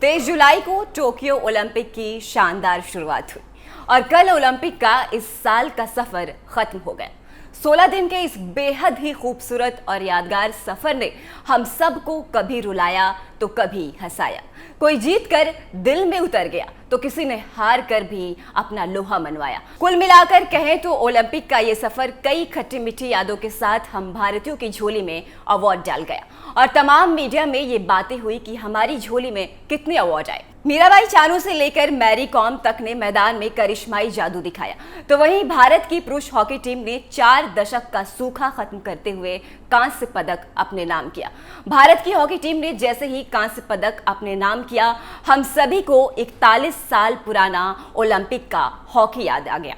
23 जुलाई को Tokyo Olympic की शानदार शुरुआत हुई और कल ओलंपिक का इस साल का सफर खत्म हो गया। 16 दिन के इस बेहद ही खूबसूरत और यादगार सफर ने हम सबको कभी रुलाया तो कभी हंसाया। कोई जीत कर दिल में उतर गया तो किसी ने हार कर भी अपना लोहा मनवाया। कुल मिलाकर कहें तो ओलंपिक का ये सफर कई खट्टी मीठी यादों के साथ हम भारतीयों की झोली में अवार्ड डाल गया और तमाम मीडिया में ये बातें हुई कि हमारी झोली में कितने अवार्ड आए। मीराबाई चानू से लेकर मैरी कॉम तक ने मैदान में करिश्माई जादू दिखाया, तो वहीं भारत की पुरुष हॉकी टीम ने 4 दशक का सूखा खत्म करते हुए कांस्य पदक अपने नाम किया। भारत की हॉकी टीम ने जैसे ही कांस्य पदक अपने नाम किया, हम सभी को 41 साल पुराना ओलंपिक का हॉकी याद आ गया।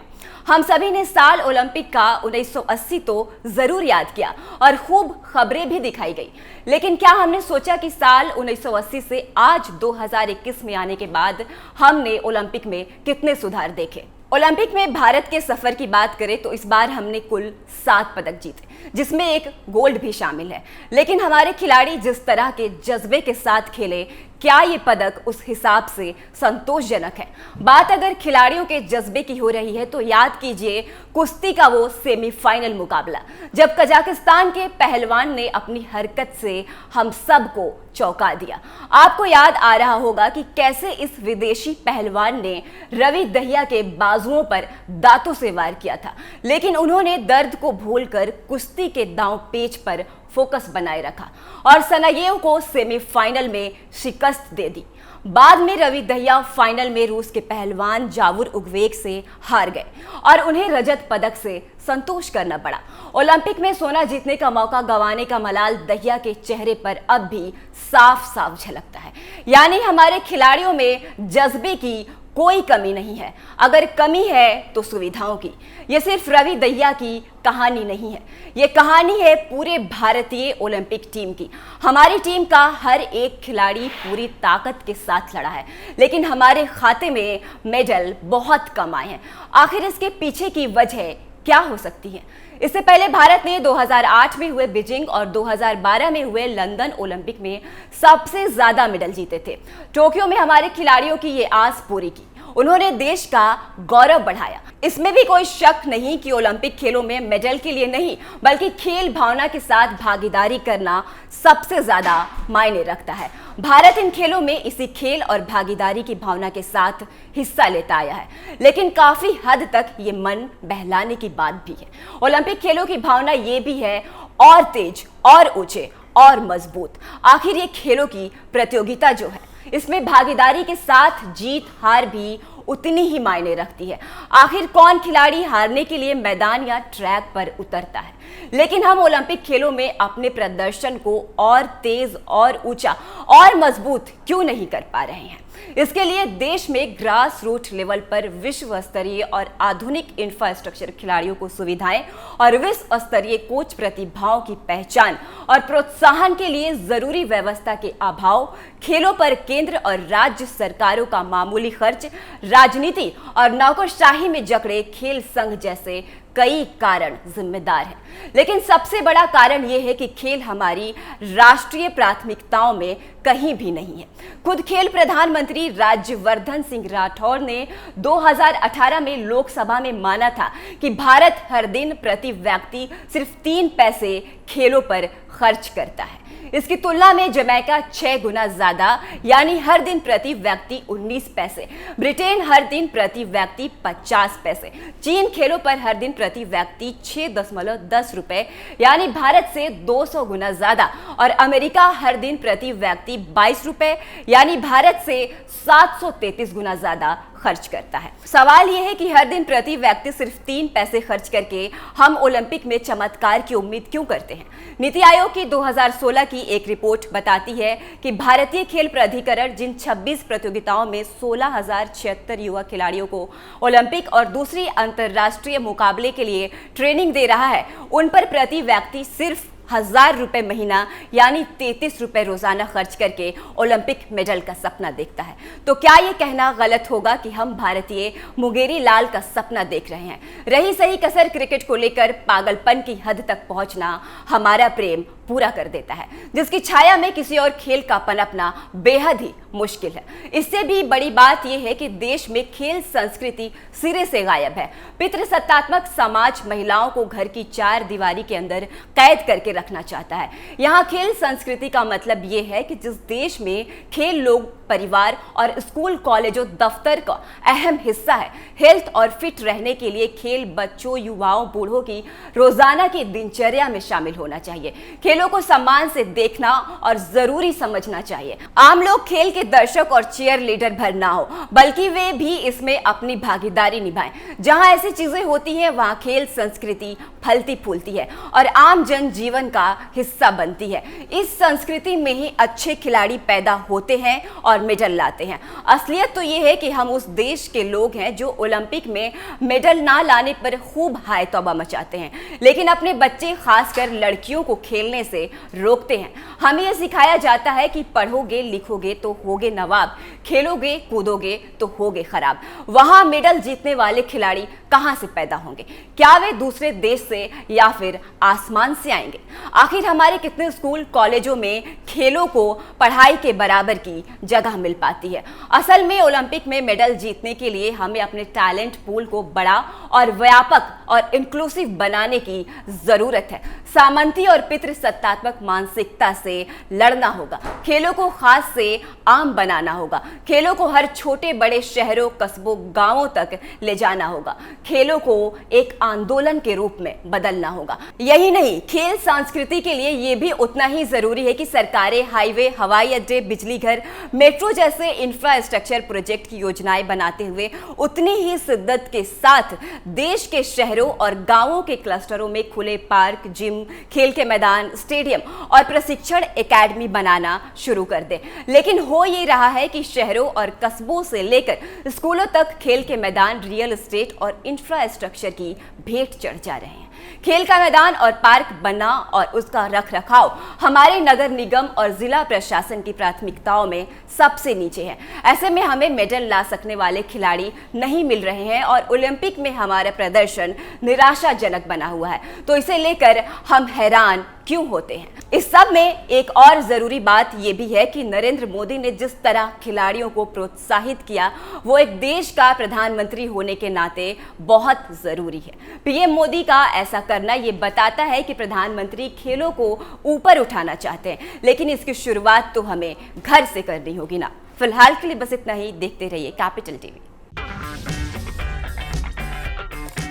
हम सभी ने साल ओलंपिक का 1980 तो जरूर याद किया और खूब खबरें भी दिखाई गई, लेकिन क्या हमने सोचा कि साल 1980 से आज 2021 में आने के बाद हमने ओलंपिक में कितने सुधार देखे। ओलंपिक में भारत के सफर की बात करें तो इस बार हमने कुल 7 पदक जीते, जिसमें एक गोल्ड भी शामिल है। लेकिन हमारे खिलाड़ी जिस तरह के जज्बे के साथ खेले, क्या ये पदक उस हिसाब से संतोषजनक है? बात अगर खिलाड़ियों के जज्बे की हो रही है तो याद कीजिए कुश्ती का वो सेमीफाइनल मुकाबला, जब कजाकिस्तान के पहलवान ने अपनी हरकत से हम सबको चौंका दिया। आपको याद आ रहा होगा कि कैसे इस विदेशी पहलवान ने रवि दहिया के बाजुओं पर दांतों से वार किया था, लेकिन उन्होंने दर्द को भूलकर कुश्ती के दांव पेच पर फोकस बनाए रखा और सनायेव को सेमीफाइनल में शिकस्त दे दी। बाद में रवि दहिया फाइनल में रूस के पहलवान जावुर उगवेक से हार गए और उन्हें रजत पदक से संतोष करना पड़ा। ओलंपिक में सोना जीतने का मौका गंवाने का मलाल दहिया के चेहरे पर अब भी साफ साफ झलकता है। यानी हमारे खिलाड़ियों में जज्बे की कोई कमी नहीं है। अगर कमी है तो सुविधाओं की। ये सिर्फ रवि दहिया की कहानी नहीं है, ये कहानी है पूरे भारतीय ओलंपिक टीम की। हमारी टीम का हर एक खिलाड़ी पूरी ताकत के साथ लड़ा है, लेकिन हमारे खाते में मेडल बहुत कम आए हैं। आखिर इसके पीछे की वजह क्या हो सकती है? इससे पहले भारत ने 2008 में हुए बीजिंग और 2012 में हुए लंदन ओलंपिक में सबसे ज्यादा मेडल जीते थे। टोक्यो में हमारे खिलाड़ियों की ये आस पूरी की, उन्होंने देश का गौरव बढ़ाया। इसमें भी कोई शक नहीं कि ओलंपिक खेलों में मेडल के लिए नहीं, बल्कि खेल भावना के साथ भागीदारी करना सबसे ज्यादा मायने रखता है। भारत इन खेलों में इसी खेल और भागीदारी की भावना के साथ हिस्सा लेता आया है, लेकिन काफी हद तक ये मन बहलाने की बात भी है। ओलंपिक खेलों की भावना ये भी है और तेज और ऊंचे और मजबूत। आखिर ये खेलों की प्रतियोगिता जो है, इसमें भागीदारी के साथ जीत हार भी उतनी ही मायने रखती है। आखिर कौन खिलाड़ी हारने के लिए मैदान या ट्रैक पर उतरता है? लेकिन हम ओलंपिक खेलों में अपने प्रदर्शन को और तेज और ऊंचा और मजबूत क्यों नहीं कर पा रहे हैं? इसके लिए देश में ग्रास रूट लेवल पर विश्व स्तरीय और आधुनिक इंफ्रास्ट्रक्चर, खिलाड़ियों को सुविधाएं और विश्व स्तरीय कोच प्रतिभाओं की पहचान और प्रोत्साहन के लिए जरूरी व्यवस्था के अभाव, खेलों पर केंद्र और राज्य सरकारों का मामूली खर्च, राजनीति और नौकरशाही में जकड़े खेल संघ जैसे कई कारण जिम्मेदार हैं। लेकिन सबसे बड़ा कारण यह है कि खेल हमारी राष्ट्रीय प्राथमिकताओं में कहीं भी नहीं है। खुद खेल प्रधानमंत्री राज्यवर्धन सिंह राठौर ने 2018 में लोकसभा में माना था कि भारत हर दिन प्रति व्यक्ति सिर्फ 3 पैसे खेलों पर खर्च करता है। इसकी तुलना में जमैका 6 गुना ज्यादा, यानी हर दिन प्रति व्यक्ति 19 पैसे, ब्रिटेन हर दिन प्रति व्यक्ति 50 पैसे, चीन खेलों पर हर दिन प्रति व्यक्ति 6.10 रुपए, यानी भारत से 200 गुना ज्यादा, और अमेरिका हर दिन प्रति व्यक्ति 22 रुपए, यानी भारत से 733 गुना ज्यादा खर्च करता है। सवाल यह है कि हर दिन प्रति व्यक्ति सिर्फ 3 पैसे खर्च करके हम ओलंपिक में चमत्कार की उम्मीद क्यों करते हैं? नीति आयोग की 2016 की एक रिपोर्ट बताती है कि भारतीय खेल प्राधिकरण जिन 26 प्रतियोगिताओं में 16,076 युवा खिलाड़ियों को ओलंपिक और दूसरी अंतर्राष्ट्रीय मुकाबले के लिए ट्रेनिंग दे रहा है, उन पर प्रति व्यक्ति सिर्फ 1,000 रुपए महीना यानी 33 रुपए रोजाना खर्च करके ओलंपिक मेडल का सपना देखता है। तो क्या ये कहना गलत होगा कि हम भारतीय मुंगेरी लाल का सपना देख रहे हैं? रही सही कसर क्रिकेट को लेकर पागलपन की हद तक पहुंचना, हमारा प्रेम पूरा कर देता है, जिसकी छाया में किसी और खेल का पनपना बेहद ही मुश्किल है। इससे भी बड़ी बात यह है कि देश में खेल संस्कृति सिरे से गायब है। पितृसत्तात्मक समाज महिलाओं को घर की चार दीवारी के अंदर कैद करके रखना चाहता है। यहाँ खेल संस्कृति का मतलब ये है कि जिस देश में खेल लोग, परिवार और स्कूल, कॉलेजों, दफ्तर का अहम हिस्सा है, हेल्थ और फिट रहने के लिए खेल बच्चों, युवाओं, बूढ़ों की रोजाना की दिनचर्या में शामिल होना चाहिए। खेलों को सम्मान से देखना और जरूरी समझना चाहिए। आम लोग खेल के दर्शक और चीयर लीडर भर ना हो, बल्कि वे भी इसमें अपनी भागीदारी निभाएं। जहां ऐसी चीजें होती हैं वहां खेल संस्कृति फलती फूलती है और आम जन जीवन का हिस्सा बनती है। इस संस्कृति में ही अच्छे खिलाड़ी पैदा होते हैं और मेडल लाते हैं। असलियत तो ये है कि हम उस देश के लोग हैं जो ओलंपिक में मेडल ना लाने पर खूब हाय तौबा मचाते हैं, लेकिन अपने बच्चे, खासकर लड़कियों को खेलने से रोकते हैं। हमें यह सिखाया जाता है कि पढ़ोगे लिखोगे तो होगे नवाब, खेलोगे कूदोगे तो होगे खराब। वहां मेडल जीतने वाले खिलाड़ी कहां से पैदा होंगे? क्या वे दूसरे देश से या फिर आसमान से आएंगे? आखिर हमारे कितने स्कूल, कॉलेजों में खेलों को पढ़ाई के बराबर की जगह मिल पाती है? असल में ओलंपिक में मेडल जीतने के लिए हमें अपने टैलेंट पूल को बड़ा और व्यापक और इंक्लूसिव बनाने की जरूरत है। सामंती और पितृसत्तात्मक मानसिकता से लड़ना होगा। खेलों को खास से आम बनाना होगा। खेलों को हर छोटे बड़े शहरों, कस्बों, गांवों तक ले जाना होगा। खेलों को एक आंदोलन के रूप में बदलना होगा। यही नहीं, खेल संस्कृति के लिए यह भी उतना ही जरूरी है कि सरकारें हाईवे, हवाई अड्डे, बिजली घर, मेट्रो जैसे इंफ्रास्ट्रक्चर प्रोजेक्ट की योजनाएं बनाते हुए उतनी ही शिद्दत के साथ देश के शहरों और गांवों के क्लस्टरों में खुले पार्क, जिम, खेल के मैदान, स्टेडियम और प्रशिक्षण एकेडमी बनाना शुरू कर दे। लेकिन हो ये रहा है कि शहरों और कस्बों से लेकर स्कूलों तक खेल के मैदान रियल एस्टेट और इंफ्रास्ट्रक्चर की भेंट चढ़ जा रहे हैं। खेल का मैदान और पार्क बनना और उसका रख रखाव हमारे नगर निगम और जिला प्रशासन की प्राथमिकताओं में सबसे नीचे है। ऐसे में हमें मेडल ला सकने वाले खिलाड़ी नहीं मिल रहे हैं और ओलंपिक में हमारा प्रदर्शन निराशाजनक बना हुआ है। तो इसे लेकर हम हैरान क्यों होते हैं? इस सब में एक और जरूरी बात यह भी है कि नरेंद्र मोदी ने जिस तरह खिलाड़ियों को प्रोत्साहित किया, वो एक देश का प्रधानमंत्री होने के नाते बहुत जरूरी है। पीएम मोदी का ऐसा करना ये बताता है कि प्रधानमंत्री खेलों को ऊपर उठाना चाहते हैं, लेकिन इसकी शुरुआत तो हमें घर से करनी होगी ना। फिलहाल के लिए बस इतना ही। देखते रहिए कैपिटल टीवी।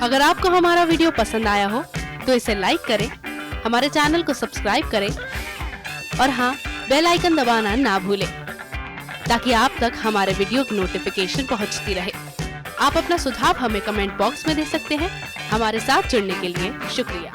अगर आपको हमारा वीडियो पसंद आया हो तो इसे लाइक करें, हमारे चैनल को सब्सक्राइब करें और हाँ, बेल आइकन दबाना ना भूलें ताकि आप तक हमारे वीडियो की नोटिफिकेशन पहुंचती रहे। आप अपना सुझाव हमें कमेंट बॉक्स में दे सकते हैं। हमारे साथ जुड़ने के लिए शुक्रिया।